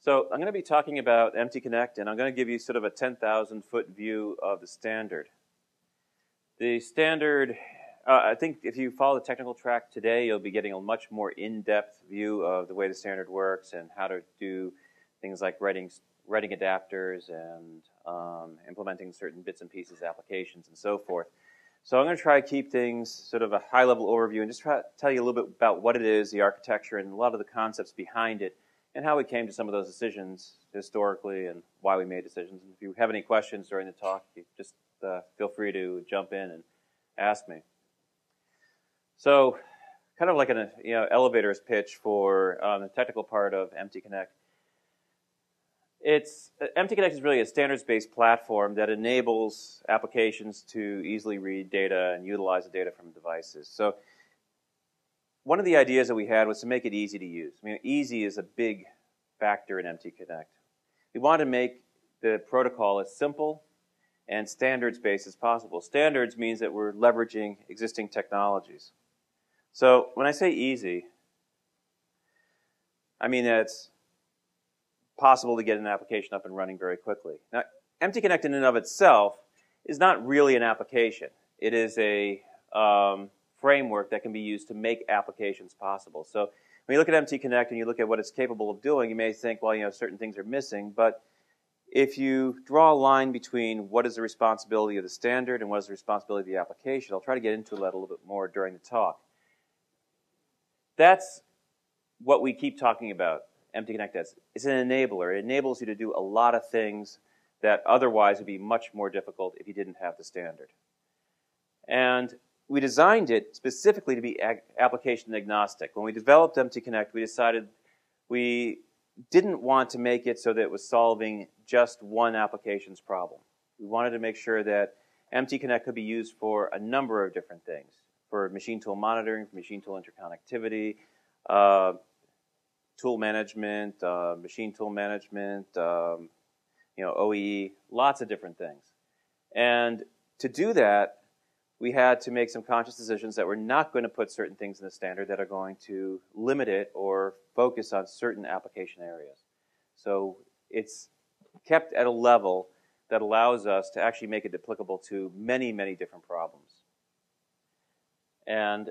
So I'm going to be talking about MTConnect, and I'm going to give you sort of a 10,000-foot view of the standard. The standard, I think if you follow the technical track today, you'll be getting a much more in-depth view of the way the standard works and how to do things like writing adapters and implementing certain bits and pieces, applications, and so forth. So I'm going to try to keep things sort of a high-level overview and just try to tell you a little bit about what it is, the architecture, and a lot of the concepts behind it, and how we came to some of those decisions historically and why we made decisions. And if you have any questions during the talk, you just feel free to jump in and ask me. So kind of like an elevator's pitch for the technical part of MTConnect. MTConnect is really a standards-based platform that enables applications to easily read data and utilize the data from devices. So one of the ideas that we had was to make it easy to use. I mean, easy is a big factor in MTConnect. We wanted to make the protocol as simple and standards-based as possible. Standards means that we're leveraging existing technologies. So when I say easy, I mean that it's possible to get an application up and running very quickly. Now, MTConnect in and of itself is not really an application. It is a framework that can be used to make applications possible. So when you look at MTConnect and you look at what it's capable of doing, you may think, well, certain things are missing. But if you draw a line between what is the responsibility of the standard and what is the responsibility of the application, I'll try to get into that a little bit more during the talk. That's what we keep talking about MTConnect as. It's an enabler. It enables you to do a lot of things that otherwise would be much more difficult if you didn't have the standard. And we designed it specifically to be application agnostic. When we developed MTConnect, we decided we didn't want to make it so that it was solving just one application's problem. We wanted to make sure that MTConnect could be used for a number of different things, for machine tool monitoring, for machine tool interconnectivity, tool management, machine tool management, OEE, lots of different things. And to do that, we had to make some conscious decisions that we're not going to put certain things in the standard that are going to limit it or focus on certain application areas. So it's kept at a level that allows us to actually make it applicable to many, many different problems. And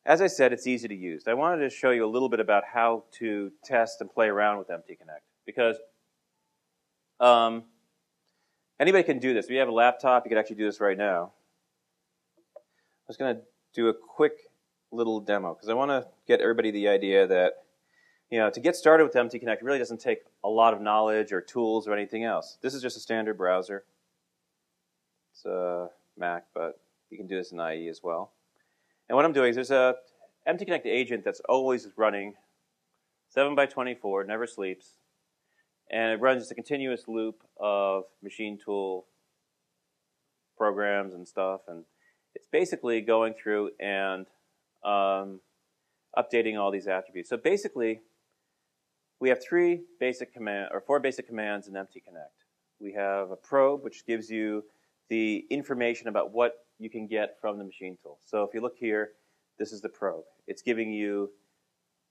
as I said, it's easy to use. I wanted to show you a little bit about how to test and play around with MTConnect, because anybody can do this. If you have a laptop, you can actually do this right now. I was going to do a quick little demo because I want to get everybody the idea that, to get started with MTConnect really doesn't take a lot of knowledge or tools or anything else. This is just a standard browser. It's a Mac, but you can do this in IE as well. And what I'm doing is there's a MTConnect agent that's always running 7x24, never sleeps, and it runs just a continuous loop of machine tool programs and stuff, and it's basically going through and updating all these attributes. So basically, we have four basic commands in MTConnect. We have a probe, which gives you the information about what you can get from the machine tool. So if you look here, this is the probe. It's giving you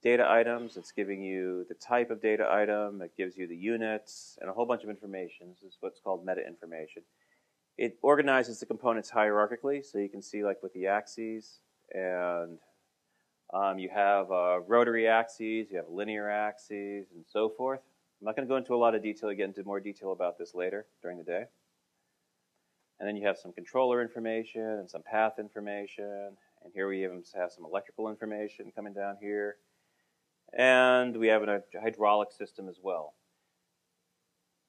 data items. It's giving you the type of data item. It gives you the units and a whole bunch of information. This is what's called meta information. It organizes the components hierarchically, so you can see like with the axes, and you have rotary axes, you have linear axes, and so forth. I'm not going to go into a lot of detail. I'll get into more detail about this later during the day. And then you have some controller information and some path information. And here we even have some electrical information coming down here. And we have a hydraulic system as well.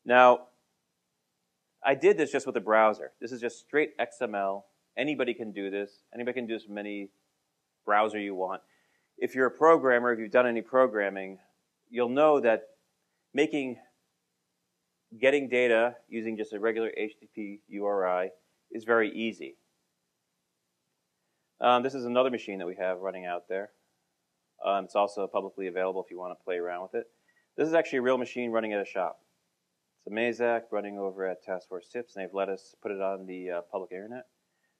Now, I did this just with a browser. This is just straight XML. Anybody can do this. Anybody can do this from any browser you want. If you're a programmer, if you've done any programming, you'll know that getting data using just a regular HTTP URI is very easy. This is another machine that we have running out there. It's also publicly available if you want to play around with it. This is actually a real machine running at a shop. It's a Mazak running over at Task Force Tips, and they've let us put it on the public internet.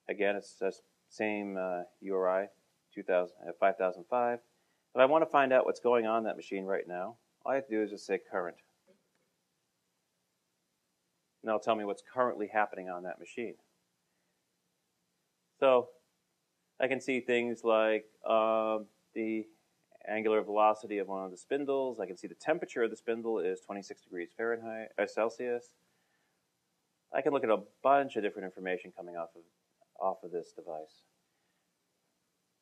Again, it's the same URI, 5005. But I want to find out what's going on in that machine right now. all I have to do is just say current. And it'll tell me what's currently happening on that machine. So I can see things like the angular velocity of one of the spindles. I can see the temperature of the spindle is 26 degrees Fahrenheit or Celsius. I can look at a bunch of different information coming off of this device.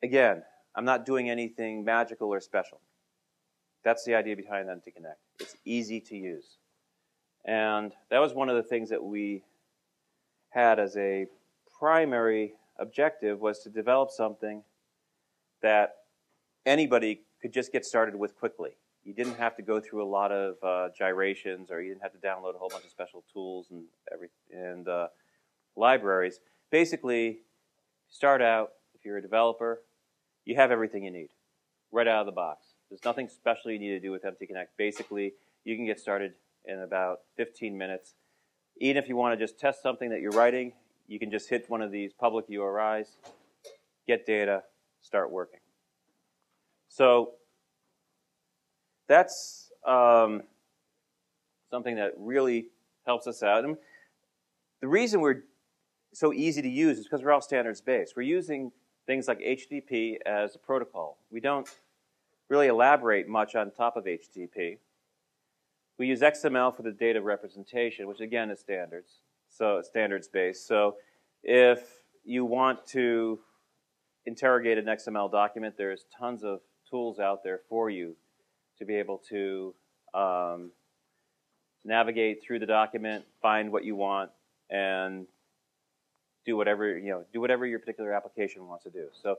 Again, I'm not doing anything magical or special. That's the idea behind MTConnect. It's easy to use. And that was one of the things that we had as a primary objective, was to develop something that anybody could just get started with quickly. You didn't have to go through a lot of gyrations, or you didn't have to download a whole bunch of special tools and libraries. Basically, start out, if you're a developer, you have everything you need right out of the box. There's nothing special you need to do with MTConnect. Basically, you can get started in about 15 minutes. Even if you want to just test something that you're writing, you can just hit one of these public URIs, get data, start working. So that's something that really helps us out. And the reason we're so easy to use is because we're all standards-based. We're using things like HTTP as a protocol. We don't really elaborate much on top of HTTP. We use XML for the data representation, which again is standards, so standards-based. So if you want to interrogate an XML document, there's tons of tools out there for you to be able to navigate through the document, find what you want, and do whatever your particular application wants to do. So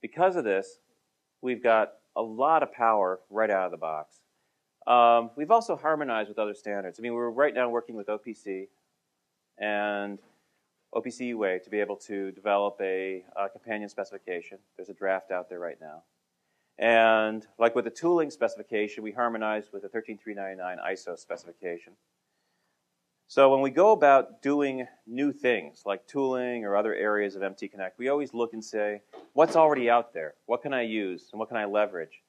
because of this, we've got a lot of power right out of the box. We've also harmonized with other standards. I mean, we're right now working with OPC and OPC UA to be able to develop a companion specification. There's a draft out there right now. And like with the tooling specification, we harmonized with the 13399 ISO specification. So when we go about doing new things like tooling or other areas of MTConnect, we always look and say, what's already out there? What can I use and what can I leverage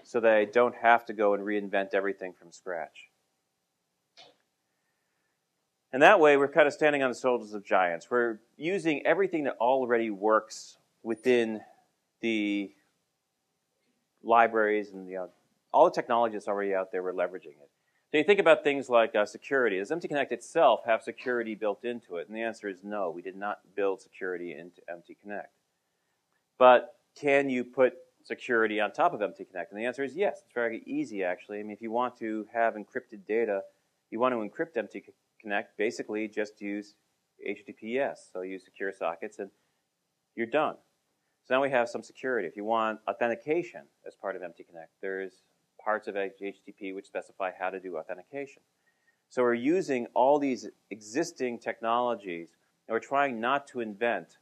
so that I don't have to go and reinvent everything from scratch? And that way, we're kind of standing on the shoulders of giants. We're using everything that already works within the libraries and all the technology that's already out there, we're leveraging it. So you think about things like security. Does MTConnect itself have security built into it? And the answer is no. We did not build security into MTConnect. But can you put security on top of MTConnect? And the answer is yes. It's very easy, actually. I mean, if you want to have encrypted data, you want to encrypt MTConnect, basically just use HTTPS. So use secure sockets, and you're done. So now we have some security. If you want authentication as part of MTConnect, there's parts of HTTP which specify how to do authentication. So we're using all these existing technologies, and we're trying not to invent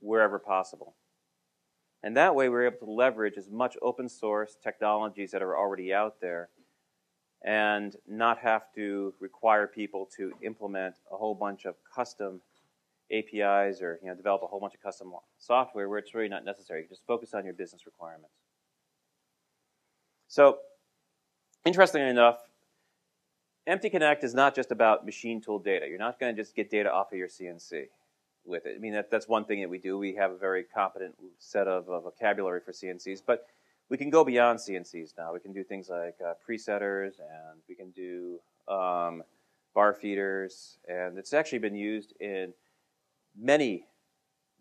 wherever possible. And that way we're able to leverage as much open source technologies that are already out there and not have to require people to implement a whole bunch of custom APIs or develop a whole bunch of custom software where it's really not necessary. You just focus on your business requirements. So, interestingly enough, MTConnect is not just about machine tool data. You're not going to just get data off of your CNC with it. I mean, that's one thing that we do. We have a very competent set of vocabulary for CNCs, but we can go beyond CNCs now. We can do things like presetters, and we can do bar feeders, and it's actually been used in many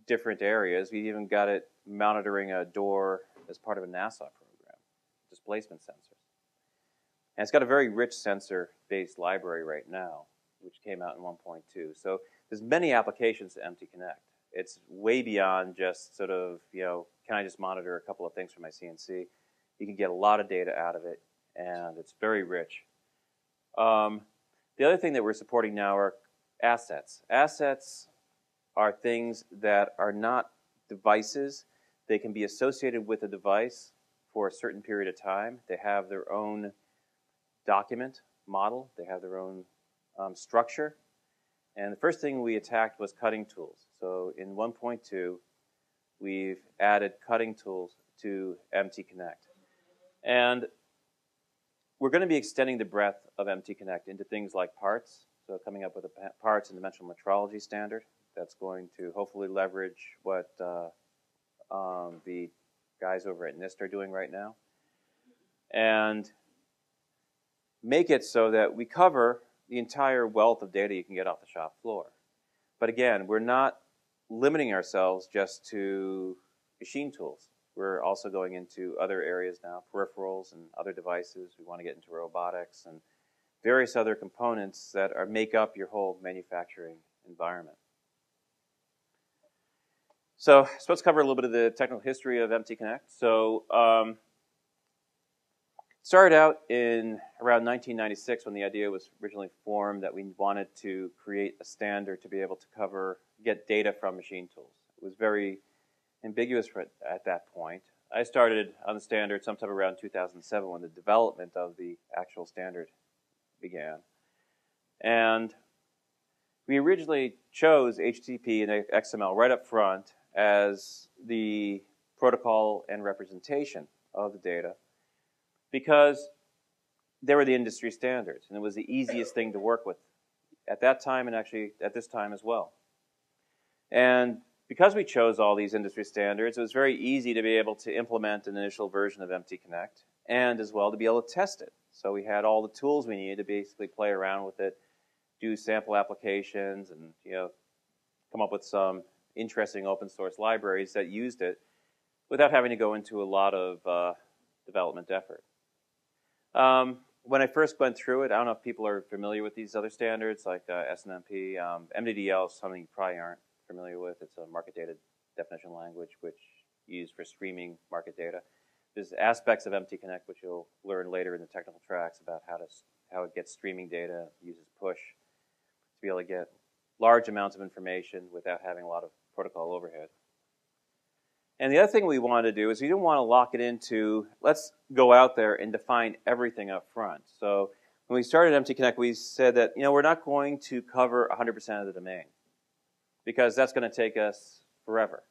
different areas. We even got it monitoring a door as part of a NASA program, displacement sensors. And it's got a very rich sensor-based library right now, which came out in 1.2. So there's many applications to MTConnect. It's way beyond just sort of, can I just monitor a couple of things from my CNC? You can get a lot of data out of it, and it's very rich. The other thing that we're supporting now are assets. Assets are things that are not devices. They can be associated with a device for a certain period of time. They have their own document model. They have their own structure. And the first thing we attacked was cutting tools. So in 1.2, we've added cutting tools to MTConnect. And we're going to be extending the breadth of MTConnect into things like parts. So coming up with a parts and dimensional metrology standard that's going to hopefully leverage what the guys over at NIST are doing right now. And make it so that we cover the entire wealth of data you can get off the shop floor. But again, we're not limiting ourselves just to machine tools. We're also going into other areas now, peripherals and other devices. We want to get into robotics and various other components that make up your whole manufacturing environment. So let's cover a little bit of the technical history of MTConnect. So it started out in around 1996 when the idea was originally formed that we wanted to create a standard to be able to get data from machine tools. It was very ambiguous at that point. I started on the standard sometime around 2007 when the development of the actual standard began. And we originally chose HTTP and XML right up front as the protocol and representation of the data because they were the industry standards, and it was the easiest thing to work with at that time and actually at this time as well. And because we chose all these industry standards, it was very easy to be able to implement an initial version of MTConnect and as well to be able to test it. So we had all the tools we needed to basically play around with it, do sample applications, and come up with some interesting open source libraries that used it without having to go into a lot of development effort. When I first went through it, I don't know if people are familiar with these other standards like SNMP. MDDL is something you probably aren't familiar with. It's a market data definition language which you use for streaming market data. There's aspects of MTConnect which you'll learn later in the technical tracks about how it gets streaming data, uses push to be able to get large amounts of information without having a lot of protocol overhead. And the other thing we wanted to do is we didn't want to lock it into, let's go out there and define everything up front. So when we started MTConnect, we said that we're not going to cover 100% of the domain because that's going to take us forever.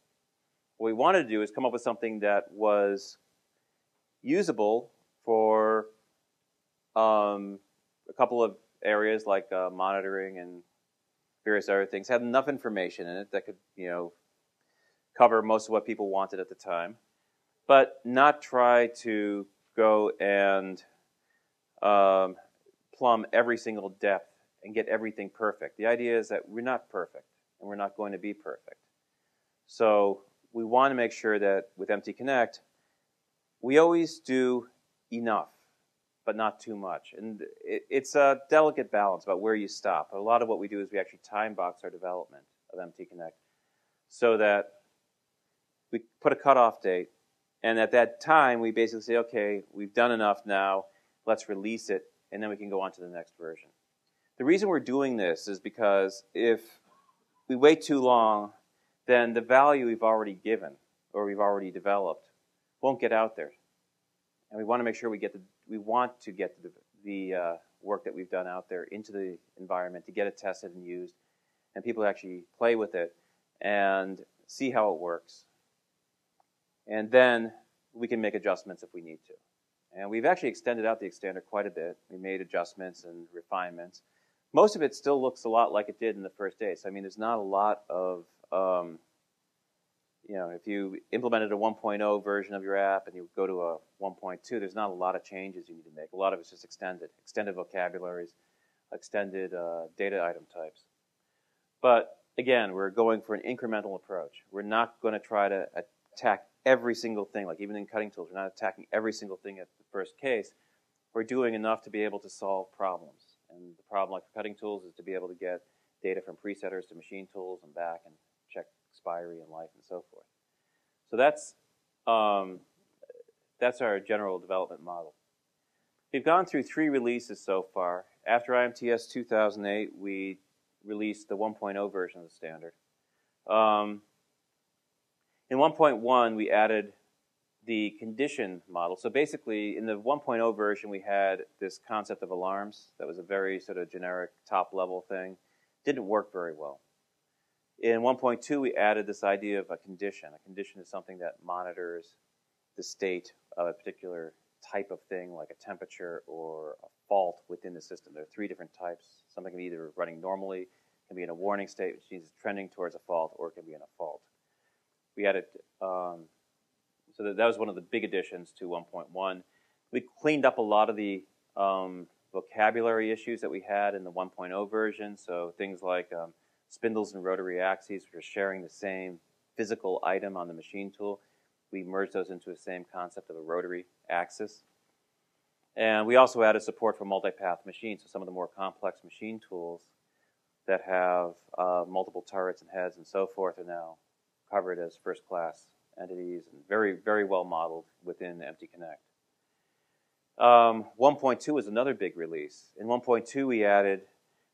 What we wanted to do is come up with something that was usable for a couple of areas like monitoring and various other things, had enough information in it that could, cover most of what people wanted at the time, but not try to go and plumb every single depth and get everything perfect. The idea is that we're not perfect, and we're not going to be perfect. So we want to make sure that with MTConnect, we always do enough, but not too much. And it's a delicate balance about where you stop. A lot of what we do is we actually time box our development of MTConnect so that we put a cutoff date, and at that time, we basically say, okay, we've done enough now, let's release it, and then we can go on to the next version. The reason we're doing this is because if we wait too long, then the value we've already given or we've already developed won't get out there. And we want to make sure we want to get the work that we've done out there into the environment to get it tested and used, and people actually play with it and see how it works. And then we can make adjustments if we need to. And we've actually extended out the standard quite a bit. We made adjustments and refinements. Most of it still looks a lot like it did in the first days. I mean, there's not a lot of, if you implemented a 1.0 version of your app and you go to a 1.2, there's not a lot of changes you need to make. A lot of it's just extended vocabularies, extended data item types. But again, we're going for an incremental approach. We're not going to try to attack every single thing, like even in cutting tools, we're not attacking every single thing at the first case. We're doing enough to be able to solve problems. And the problem, like for cutting tools, is to be able to get data from presetters to machine tools and back and check expiry and life and so forth. So that's our general development model. We've gone through 3 releases so far. After IMTS 2008, we released the 1.0 version of the standard. In 1.1, we added the condition model. So basically, in the 1.0 version, we had this concept of alarms. That was a very sort of generic top-level thing. Didn't work very well. In 1.2, we added this idea of a condition. A condition is something that monitors the state of a particular type of thing, like a temperature or a fault within the system. There are three different types. Something can be either running normally, can be in a warning state, which means it's trending towards a fault, or it can be in a fault. We added, so that was one of the big additions to 1.1. We cleaned up a lot of the vocabulary issues that we had in the 1.0 version, so things like spindles and rotary axes, which are sharing the same physical item on the machine tool. We merged those into the same concept of a rotary axis. And we also added support for multipath machines, so some of the more complex machine tools that have multiple turrets and heads and so forth are now covered as first-class entities and very, very well modeled within MTConnect. 1.2 is another big release. In 1.2, we added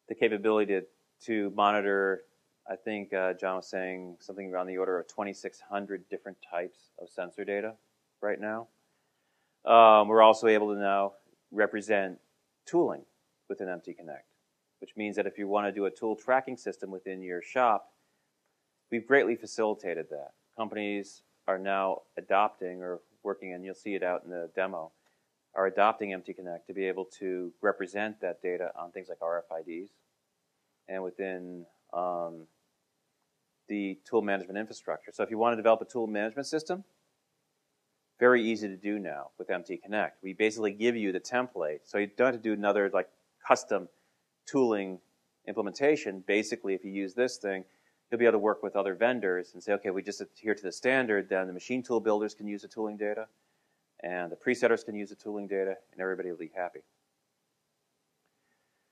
the capability to monitor, I think John was saying something around the order of 2,600 different types of sensor data right now. We're also able to now represent tooling within MTConnect, which means that if you want to do a tool tracking system within your shop, we've greatly facilitated that. Companies are now adopting or working, and you'll see it out in the demo, are adopting MTConnect to be able to represent that data on things like RFIDs and within the tool management infrastructure. So if you want to develop a tool management system, very easy to do now with MTConnect. We basically give you the template, so you don't have to do another like custom tooling implementation. Basically, if you use this thing, you'll be able to work with other vendors and say, okay, we just adhere to the standard, then the machine tool builders can use the tooling data, and the presetters can use the tooling data, and everybody will be happy.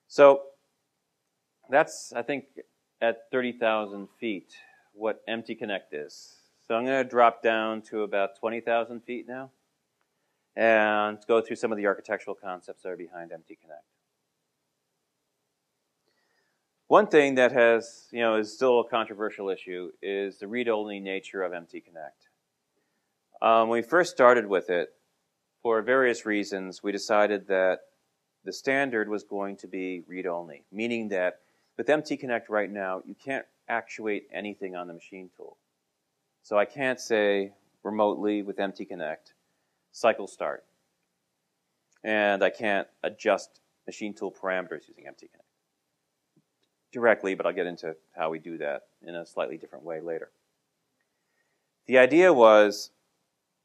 So that's, I think, at 30,000 feet, what MTConnect is. So I'm going to drop down to about 20,000 feet now and go through some of the architectural concepts that are behind MTConnect. One thing that has, is still a controversial issue is the read-only nature of MTConnect. When we first started with it, for various reasons, we decided that the standard was going to be read-only, meaning that with MTConnect right now, you can't actuate anything on the machine tool. So I can't say remotely with MTConnect, cycle start. And I can't adjust machine tool parameters using MTConnect directly, but I'll get into how we do that in a slightly different way later. The idea was,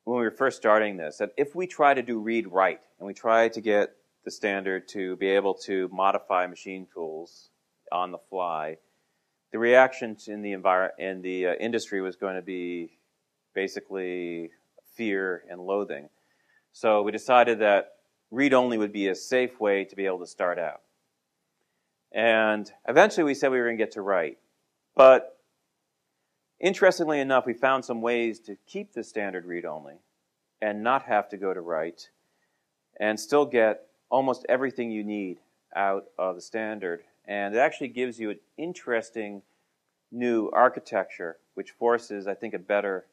when we were first starting this, that if we try to do read-write, and we try to get the standard to be able to modify machine tools on the fly, the reaction in the industry was going to be basically fear and loathing. So we decided that read-only would be a safe way to be able to start out. And eventually we said we were going to get to write. But interestingly enough, we found some ways to keep the standard read-only and not have to go to write and still get almost everything you need out of the standard. And it actually gives you an interesting new architecture which forces, I think, a better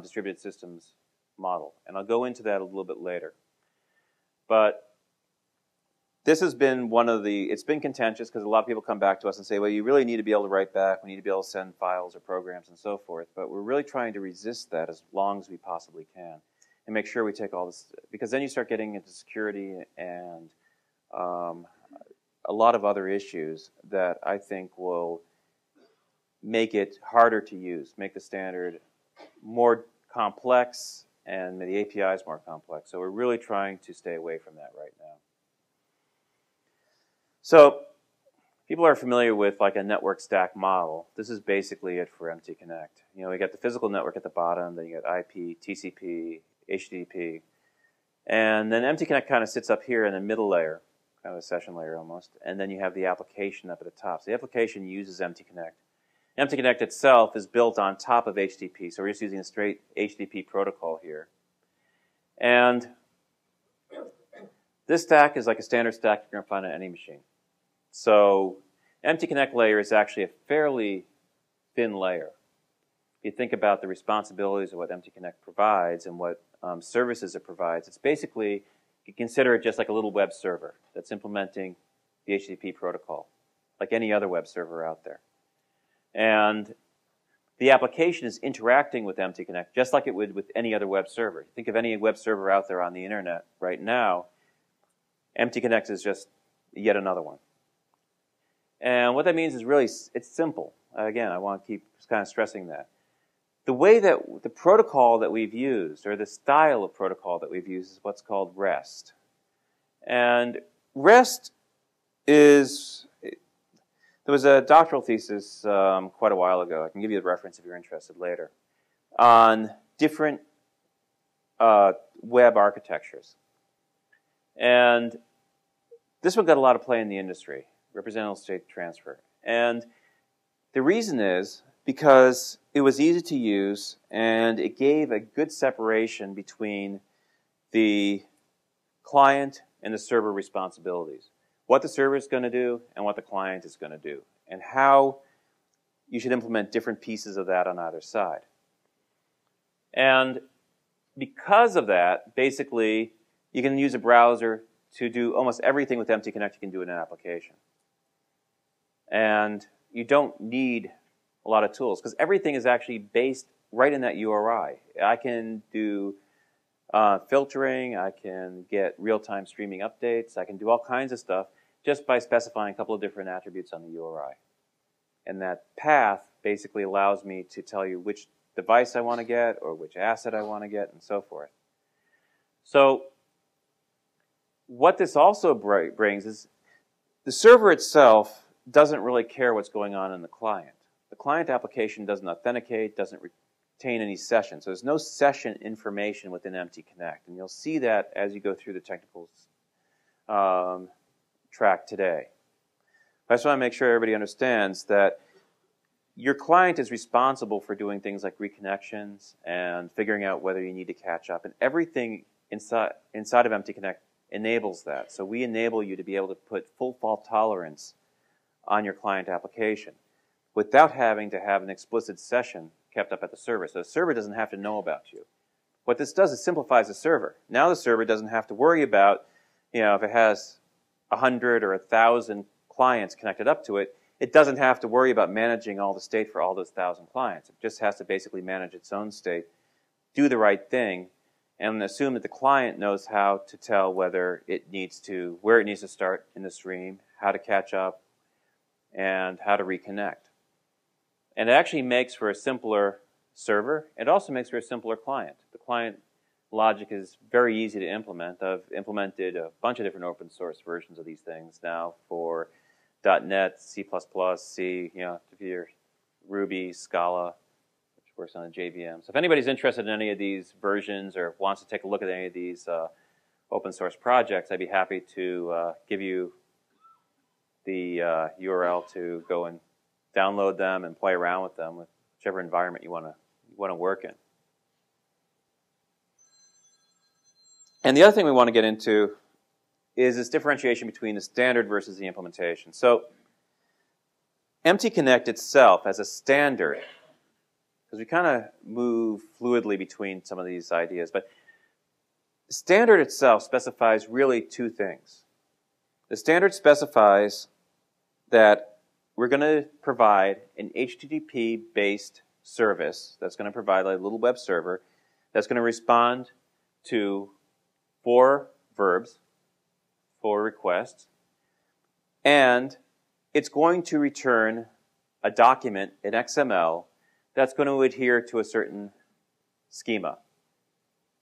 distributed systems model. And I'll go into that a little bit later. But this has been it's been contentious because a lot of people come back to us and say, well, you really need to be able to write back, we need to be able to send files or programs and so forth, but we're really trying to resist that as long as we possibly can and make sure we take all this, because then you start getting into security and a lot of other issues that I think will make it harder to use, make the standard more complex and the APIs more complex. So we're really trying to stay away from that right now. So people are familiar with like a network stack model. This is basically it for MTConnect. We got the physical network at the bottom, then you got IP, TCP, HTTP, and then MTConnect kind of sits up here in the middle layer, kind of a session layer almost, and then you have the application up at the top. So the application uses MTConnect. MTConnect itself is built on top of HTTP, so we're just using a straight HTTP protocol here. And this stack is like a standard stack you're going to find on any machine. So MTConnect layer is actually a fairly thin layer. If you think about the responsibilities of what MTConnect provides and what services it provides, it's basically, you consider it just like a little web server that's implementing the HTTP protocol, like any other web server out there. And the application is interacting with MTConnect just like it would with any other web server. Think of any web server out there on the internet right now. MTConnect is just yet another one. And what that means is really, it's simple. Again, I want to keep kind of stressing that. The way that the protocol that we've used, or the style of protocol that we've used, is what's called REST. And REST is, there was a doctoral thesis quite a while ago, I can give you the reference if you're interested later, on different web architectures. And this one got a lot of play in the industry, representative state transfer. And the reason is because it was easy to use and it gave a good separation between the client and the server responsibilities. What the server is going to do and what the client is going to do, and how you should implement different pieces of that on either side. And because of that, basically, you can use a browser to do almost everything with MTConnect you can do in an application. And you don't need a lot of tools, because everything is actually based right in that URI. I can do filtering, I can get real-time streaming updates, I can do all kinds of stuff just by specifying a couple of different attributes on the URI. And that path basically allows me to tell you which device I want to get, or which asset I want to get, and so forth. So what this also brings is the server itself doesn't really care what's going on in the client. The client application doesn't authenticate, doesn't retain any session. So there's no session information within MTConnect. And you'll see that as you go through the technical track today. I just want to make sure everybody understands that your client is responsible for doing things like reconnections and figuring out whether you need to catch up. And everything inside of MTConnect enables that. So we enable you to be able to put full fault tolerance on your client application without having to have an explicit session kept up at the server. So the server doesn't have to know about you. What this does is simplifies the server. Now the server doesn't have to worry about, if it has 100 or 1,000 clients connected up to it, it doesn't have to worry about managing all the state for all those 1,000 clients. It just has to basically manage its own state, do the right thing, and assume that the client knows how to tell whether it needs to, where it needs to start in the stream, how to catch up, and how to reconnect. And it actually makes for a simpler server. It also makes for a simpler client. The client logic is very easy to implement. I've implemented a bunch of different open source versions of these things now for .NET, C++, C, if you're Ruby, Scala, which works on a JVM. So if anybody's interested in any of these versions or wants to take a look at any of these open source projects, I'd be happy to give you the URL to go and download them and play around with them with whichever environment you want to work in. And the other thing we want to get into is this differentiation between the standard versus the implementation. So MTConnect itself as a standard, because we kind of move fluidly between some of these ideas, but the standard itself specifies really two things. The standard specifies that we're going to provide an HTTP-based service that's going to provide a little web server that's going to respond to 4 verbs, 4 requests, and it's going to return a document in XML that's going to adhere to a certain schema.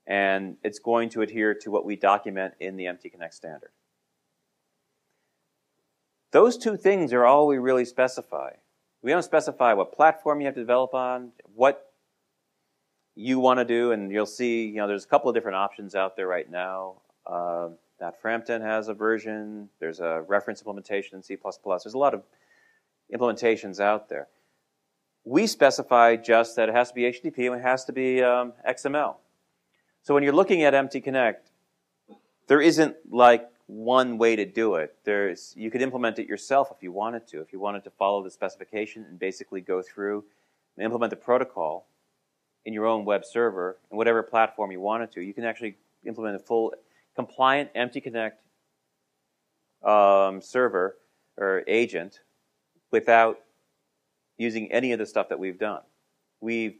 And it's going to adhere to what we document in the MTConnect standard. Those two things are all we really specify. We don't specify what platform you have to develop on, what you want to do, and you'll see, there's a couple of different options out there right now. That Frampton has a version. There's a reference implementation in C++. There's a lot of implementations out there. We specify just that it has to be HTTP and it has to be XML. So when you're looking at MTConnect, there isn't like one way to do it. You could implement it yourself if you wanted to. If you wanted to follow the specification and basically go through and implement the protocol in your own web server and whatever platform you wanted to, you can actually implement a full compliant MTConnect server or agent without using any of the stuff that we've done. we've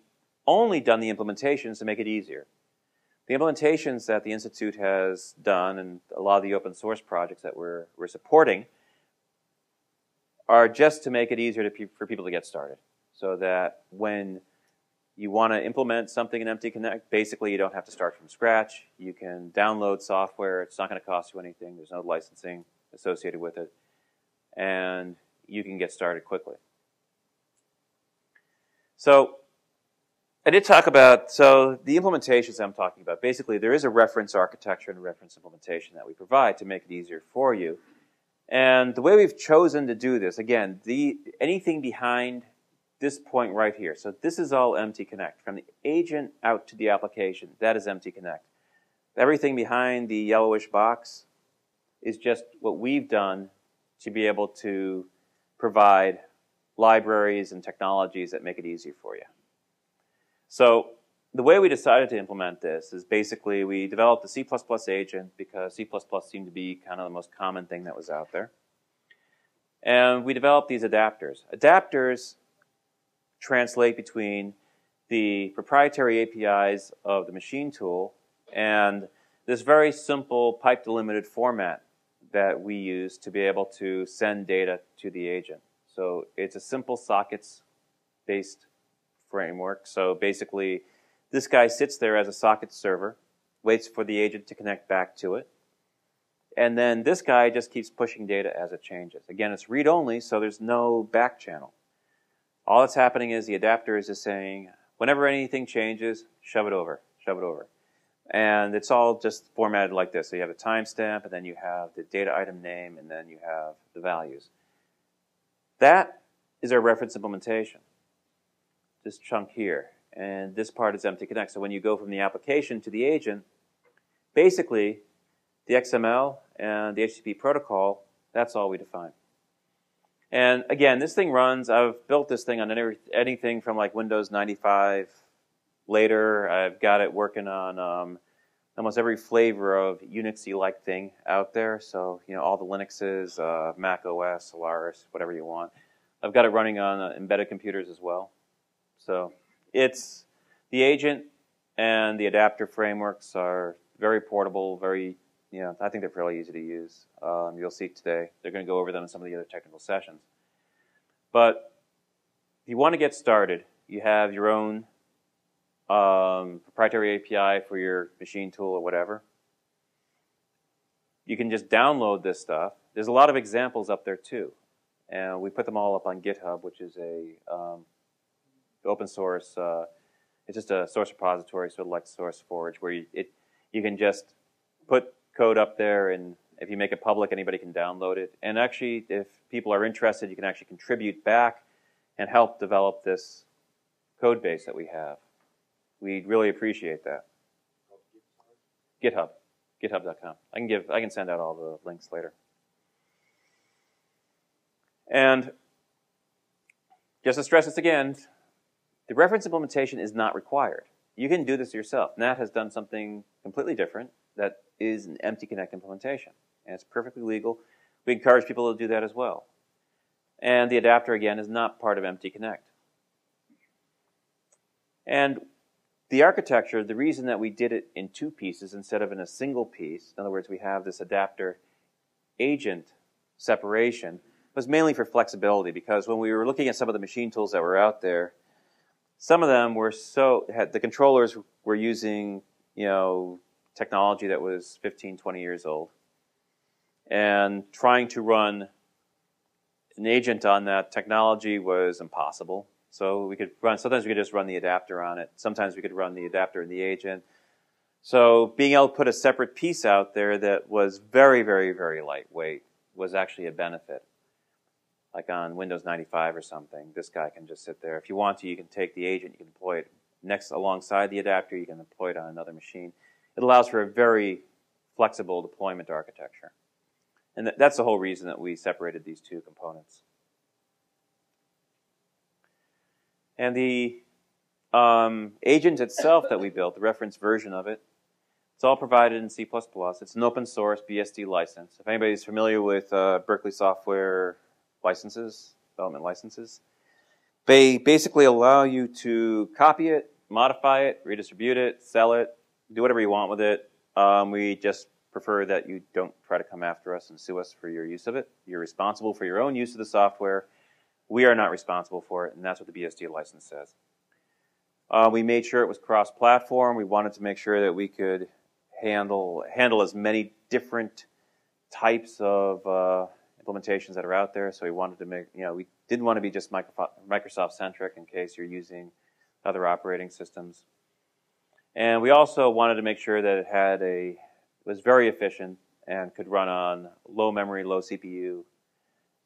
only done the implementations to make it easier. The implementations that the Institute has done and a lot of the open source projects that we're supporting are just to make it easier for people to get started. So that when you want to implement something in MTConnect, basically you don't have to start from scratch. You can download software. It's not going to cost you anything. There's no licensing associated with it. And you can get started quickly. So I did talk about, the implementations I'm talking about, basically there is a reference architecture and a reference implementation that we provide to make it easier for you. And the way we've chosen to do this, again, anything behind this point right here. So this is all MTConnect. From the agent out to the application, that is MTConnect. Everything behind the yellowish box is just what we've done to be able to provide libraries and technologies that make it easier for you. So the way we decided to implement this is basically we developed the C++ agent because C++ seemed to be kind of the most common thing that was out there. And we developed these adapters. Adapters translate between the proprietary APIs of the machine tool and this very simple pipe delimited format that we use to be able to send data to the agent. So it's a simple sockets-based framework. So basically, this guy sits there as a socket server, waits for the agent to connect back to it, and then this guy just keeps pushing data as it changes. Again, it's read-only, so there's no back channel. All that's happening is the adapter is just saying, whenever anything changes, shove it over, shove it over. And it's all just formatted like this. So you have a timestamp, and then you have the data item name, and then you have the values. That is our reference implementation, this chunk here. And this part is MTConnect. So when you go from the application to the agent, basically, the XML and the HTTP protocol, that's all we define. And again, this thing runs, I've built this thing on anything from like Windows 95 later. I've got it working on almost every flavor of Unix-y-like thing out there. So, you know, all the Linuxes, Mac OS, Solaris, whatever you want. I've got it running on embedded computers as well. So it's the agent and the adapter frameworks are very portable, very, you know, I think they're fairly easy to use. You'll see today. They're going to go over them in some of the other technical sessions. But if you want to get started, you have your own proprietary API for your machine tool or whatever. You can just download this stuff. There's a lot of examples up there too. And we put them all up on GitHub, which is a open source, it's just a source repository, sort of like SourceForge, where you can just put code up there, and if you make it public, anybody can download it. And actually, if people are interested, you can actually contribute back and help develop this code base that we have. We'd really appreciate that. GitHub, github.com. I can send out all the links later. And just to stress this again, the reference implementation is not required. You can do this yourself. Nat has done something completely different that is an MTConnect implementation. And it's perfectly legal. We encourage people to do that as well. And the adapter, again, is not part of MTConnect. And the architecture, the reason that we did it in two pieces instead of in a single piece, in other words, we have this adapter agent separation, was mainly for flexibility, because when we were looking at some of the machine tools that were out there, some of them were the controllers were using, you know, technology that was 15, 20 years old. And trying to run an agent on that technology was impossible. So we could run, sometimes we could just run the adapter on it. Sometimes we could run the adapter and the agent. So being able to put a separate piece out there that was very, very, very lightweight was actually a benefit. Like on Windows 95 or something, this guy can just sit there. If you want to, you can take the agent, you can deploy it next alongside the adapter, you can deploy it on another machine. It allows for a very flexible deployment architecture. And that's the whole reason that we separated these two components. And the agent itself that we built, the reference version of it, it's all provided in C++. It's an open source BSD license. If anybody's familiar with Berkeley software licenses, development licenses, They basically allow you to copy it, modify it, redistribute it, sell it, do whatever you want with it. We just prefer that you don't try to come after us and sue us for your use of it. You're responsible for your own use of the software. We are not responsible for it, and that's what the BSD license says. We made sure it was cross-platform. We wanted to make sure that we could handle as many different types of implementations that are out there. So we wanted to make, we didn't want to be just Microsoft-centric in case you're using other operating systems. And we also wanted to make sure that it was very efficient and could run on low memory, low CPU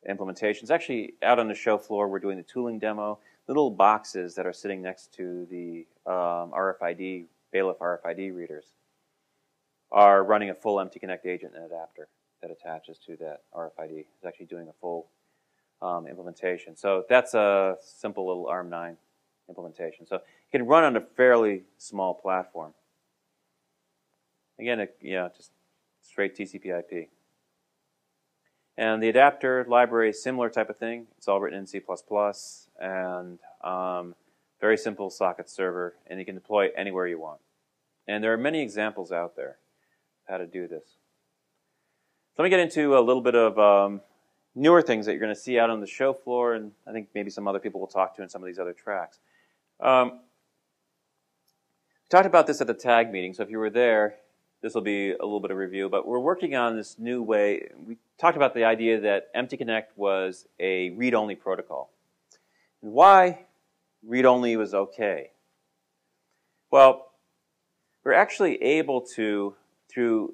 implementations. Actually, out on the show floor, we're doing the tooling demo. Little boxes that are sitting next to the RFID, bailiff RFID readers are running a full MTConnect agent and adapter that attaches to that RFID. It's actually doing a full implementation. So that's a simple little ARM9 implementation. So it can run on a fairly small platform. Again, just straight TCP/IP. And the adapter library is similar type of thing. It's all written in C++ and very simple socket server, and you can deploy it anywhere you want. And there are many examples out there of how to do this. So let me get into a little bit of newer things that you're going to see out on the show floor, and I think maybe some other people will talk to in some of these other tracks. We talked about this at the TAG meeting, so if you were there, this will be a little bit of review, but we're working on this new way. We talked about the idea that MTConnect was a read-only protocol. And why read-only was okay? Well, we're actually able to, through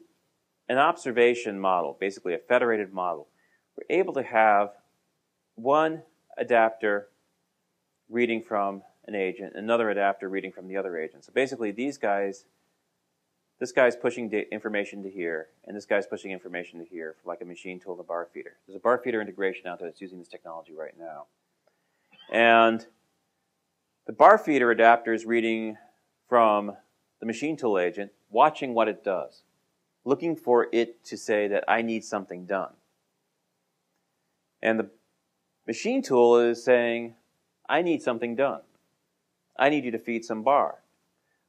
an observation model, basically a federated model, we're able to have one adapter reading from an agent, another adapter reading from the other agent. So basically these guys, this guy's pushing information to here, and this guy's pushing information to here, for like a machine tool and a bar feeder. There's a bar feeder integration out there that's using this technology right now. And the bar feeder adapter is reading from the machine tool agent, watching what it does, looking for it to say that I need something done. And the machine tool is saying, I need something done. I need you to feed some bar.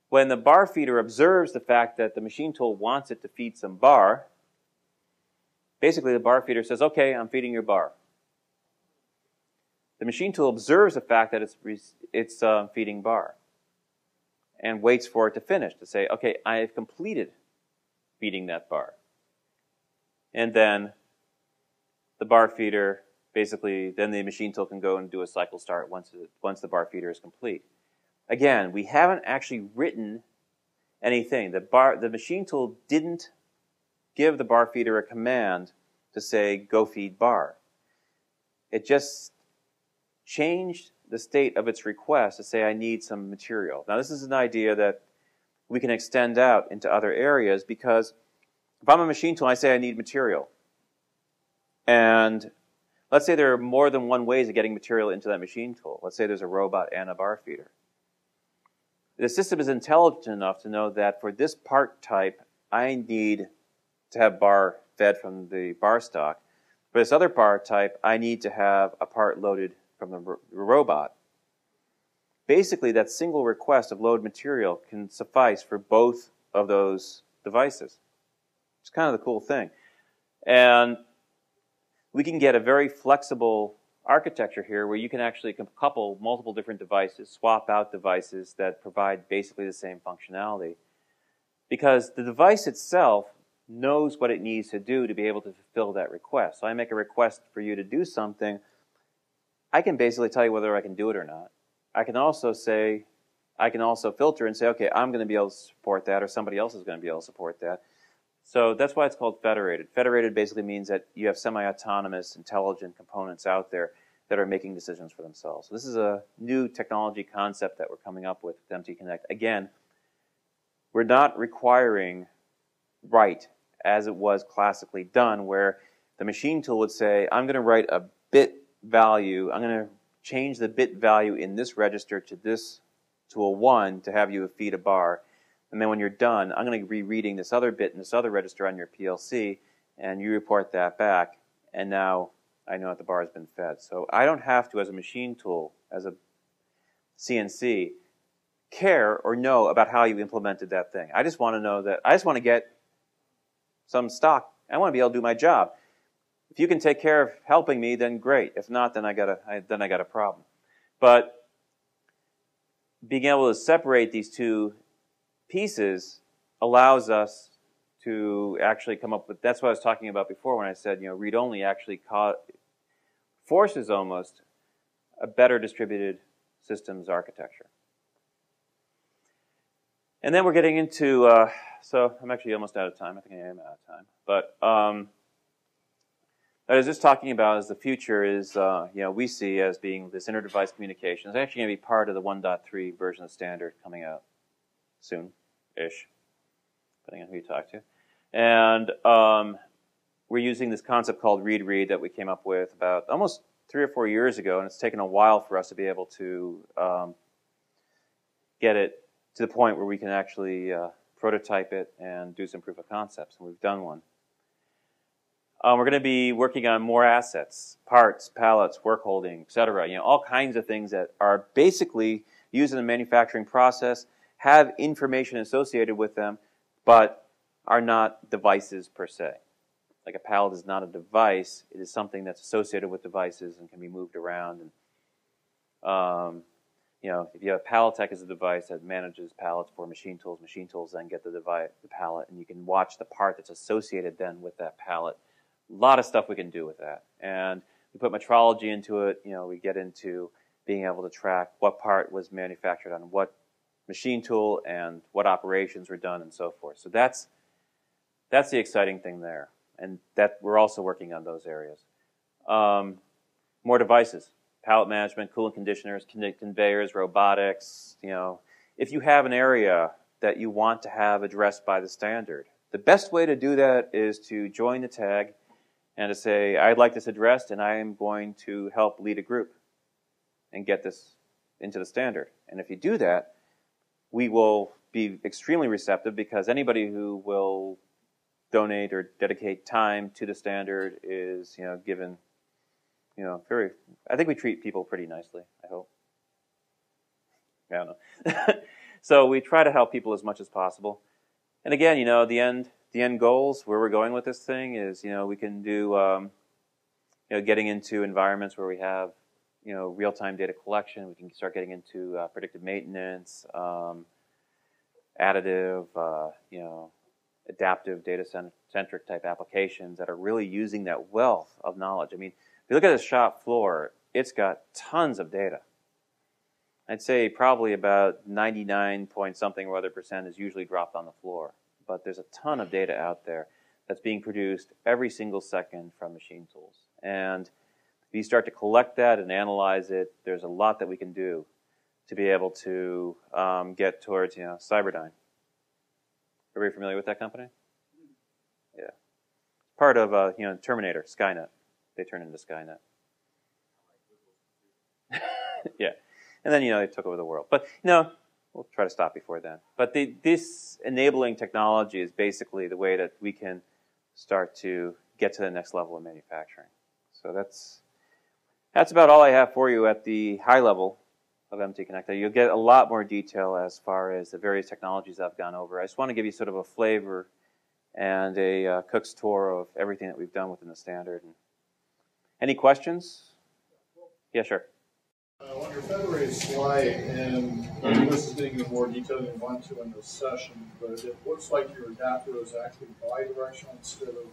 When the bar feeder observes the fact that the machine tool wants it to feed some bar, basically the bar feeder says, okay, I'm feeding your bar. The machine tool observes the fact that it's feeding bar and waits for it to finish, to say, okay, I have completed feeding that bar. And then the bar feeder, basically, then the machine tool can go and do a cycle start once the bar feeder is complete. Again, we haven't actually written anything. The machine tool didn't give the bar feeder a command to say, go feed bar. It just changed the state of its request to say, I need some material. Now, this is an idea that we can extend out into other areas, because if I'm a machine tool, I say I need material. And let's say there are more than one ways of getting material into that machine tool. Let's say there's a robot and a bar feeder. The system is intelligent enough to know that for this part type, I need to have bar fed from the bar stock. For this other part type, I need to have a part loaded from the robot. Basically, that single request of load material can suffice for both of those devices. It's kind of the cool thing. And we can get a very flexible architecture here where you can actually couple multiple different devices, swap out devices that provide basically the same functionality. Because the device itself knows what it needs to do to be able to fulfill that request. So I make a request for you to do something, I can basically tell you whether I can do it or not. I can also filter and say, okay, I'm going to be able to support that, or somebody else is going to be able to support that. So that's why it's called federated. Federated basically means that you have semi-autonomous, intelligent components out there that are making decisions for themselves. So this is a new technology concept that we're coming up with MTConnect. Again, we're not requiring write as it was classically done, where the machine tool would say, I'm going to write a bit value, I'm going to change the bit value in this register to a 1 to have you feed a bar. And then when you're done, I'm going to be reading this other bit in this other register on your PLC, and you report that back, and now I know that the bar has been fed. So I don't have to, as a machine tool, as a CNC, care or know about how you implemented that thing. I just want to know that, I just want to get some stock. I want to be able to do my job. If you can take care of helping me, then great. If not, then I got a problem. But being able to separate these two pieces allows us to actually come up with, that's what I was talking about before when I said, read-only actually forces almost a better distributed systems architecture. And then we're getting into, so I'm actually almost out of time. I think I am out of time. But what I was just talking about is the future is, we see as being this inter-device communication. It's actually going to be part of the 1.3 version of the standard coming out soon-ish, depending on who you talk to. And we're using this concept called read-read that we came up with about almost 3 or 4 years ago, and it's taken a while for us to be able to get it to the point where we can actually prototype it and do some proof of concepts, and we've done one. We're going to be working on more assets, parts, pallets, work holding, etc. All kinds of things that are basically used in the manufacturing process, have information associated with them, but are not devices per se. Like a pallet is not a device; it is something that's associated with devices and can be moved around. And if you have Palletech as a device that manages pallets for machine tools then get the pallet, and you can watch the part that's associated then with that pallet. A lot of stuff we can do with that. And we put metrology into it. We get into being able to track what part was manufactured on what machine tool and what operations were done and so forth. So that's the exciting thing there. And that we're also working on those areas. More devices. Pallet management, coolant conditioners, conveyors, robotics. If you have an area that you want to have addressed by the standard, the best way to do that is to join the tag and to say, I'd like this addressed, and I am going to help lead a group and get this into the standard. And if you do that, we will be extremely receptive, because anybody who will donate or dedicate time to the standard is, given, I think we treat people pretty nicely, I hope. I don't know. So we try to help people as much as possible. And again, the end goals, where we're going with this thing is, we can do, getting into environments where we have, real-time data collection. We can start getting into predictive maintenance, additive, adaptive data-centric type applications that are really using that wealth of knowledge. I mean, if you look at the shop floor, it's got tons of data. I'd say probably about 99 point something or other % is usually dropped on the floor. But there's a ton of data out there that's being produced every single second from machine tools. And if you start to collect that and analyze it, there's a lot that we can do to be able to get towards, Cyberdyne. Everybody familiar with that company? Yeah. Part of, Terminator, Skynet. They turned into Skynet. Yeah. And then, they took over the world. But, we'll try to stop before then. But this enabling technology is basically the way that we can start to get to the next level of manufacturing. So that's about all I have for you at the high level of MTConnect. You'll get a lot more detail as far as the various technologies I've gone over. I just want to give you sort of a flavor and a cook's tour of everything that we've done within the standard. Any questions? Yeah, sure. On your federated slide, and this is getting into more detail than you want to in this session, but it looks like your adapter is actually bidirectional instead of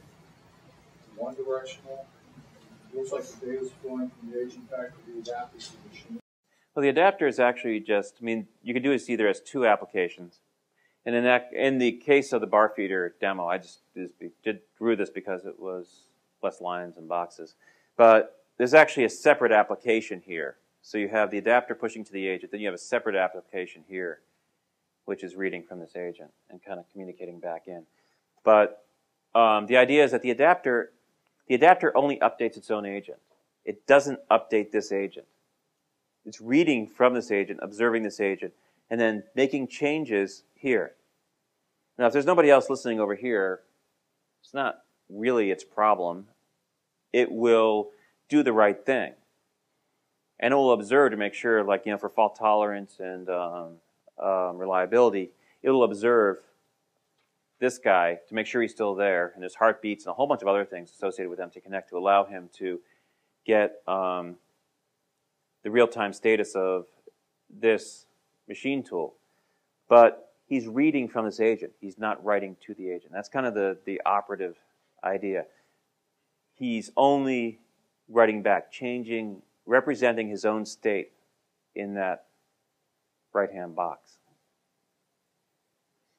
one-directional. It looks like the data is flowing from the agent pack to the adapter to the machine. Well, the adapter is actually just, you could do this either as two applications. And in the case of the bar feeder demo, I just drew this because it was less lines and boxes. But there's actually a separate application here. So you have the adapter pushing to the agent, then you have a separate application here, which is reading from this agent and kind of communicating back in. But the idea is that the adapter only updates its own agent. It doesn't update this agent. It's reading from this agent, observing this agent, and then making changes here. Now, if there's nobody else listening over here, it's not really its problem. It will do the right thing. and it will observe to make sure, like, you know, for fault tolerance and reliability, it will observe this guy to make sure he's still there, and there's heartbeats and a whole bunch of other things associated with MTConnect to allow him to get the real-time status of this machine tool. But he's reading from this agent. He's not writing to the agent. That's kind of the operative idea. He's only writing back, changing, representing his own state in that right-hand box.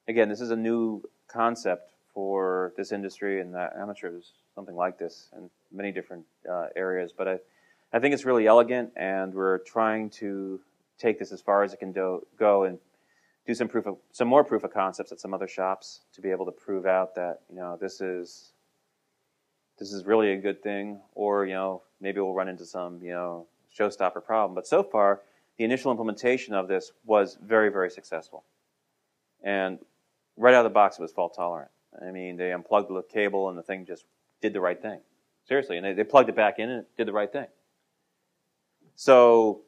Again, this is a new concept for this industry, and I'm not sure there's something like this in many different areas, but I think it's really elegant, and we're trying to take this as far as it can go and do some more proof of concepts at some other shops to be able to prove out that, you know, this is really a good thing, or, you know, maybe we'll run into some, you know, showstopper problem. But so far, the initial implementation of this was very, very successful. And right out of the box, it was fault tolerant. I mean, they unplugged the cable and the thing just did the right thing. Seriously, and they plugged it back in and it did the right thing. So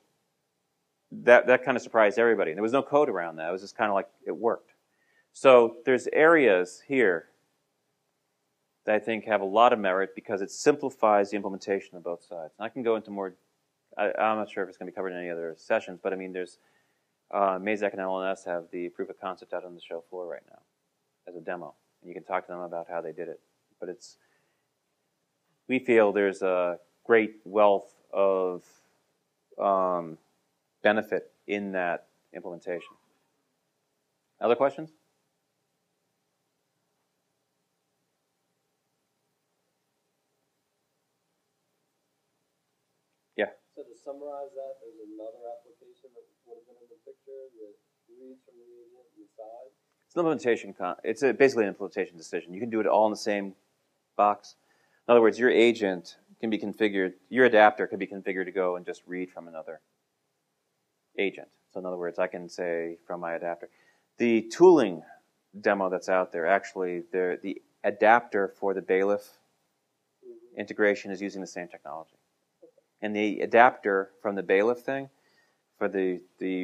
that kind of surprised everybody. There was no code around that. It was just kind of like it worked. So there's areas here that I think have a lot of merit because it simplifies the implementation of both sides. And I can go into more, I'm not sure if it's going to be covered in any other sessions, but I mean, there's Mazak and LNS have the proof of concept out on the show floor right now as a demo. And you can talk to them about how they did it. But we feel there's a great wealth of benefit in that implementation. Other questions? Yeah. So to summarize that, there's another application that would have been in the picture that reads from the agent inside. It's an implementation. It's basically an implementation decision. You can do it all in the same box. In other words, your agent can be configured. Your adapter can be configured to go and just read from another agent. So in other words, I can say from my adapter. The tooling demo that's out there, actually, the adapter for the bailiff integration is using the same technology. And the adapter from the bailiff thing, for the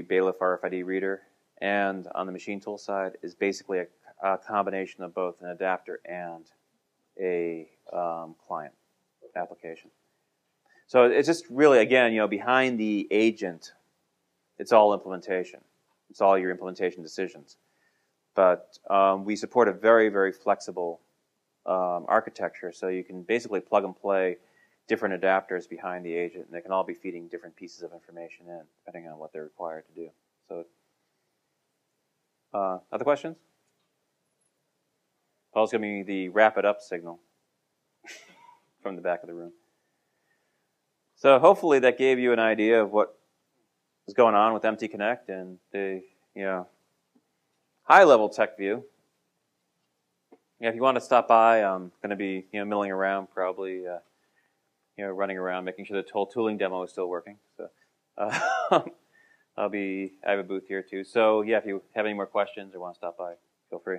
bailiff RFID reader, and on the machine tool side, is basically a combination of both an adapter and a client application. So it's just really, again, you know, behind the agent, it's all implementation. It's all your implementation decisions. But we support a very, very flexible architecture, so you can basically plug and play different adapters behind the agent, and they can all be feeding different pieces of information in, depending on what they're required to do. So, other questions? Paul's giving me the wrap it up signal from the back of the room. So hopefully that gave you an idea of what is going on with MTConnect and the, you know, high-level tech view. Yeah, if you want to stop by, I'm going to be, you know, milling around, probably, you know, running around, making sure the whole tooling demo is still working. So I have a booth here too. So yeah, if you have any more questions or want to stop by, feel free.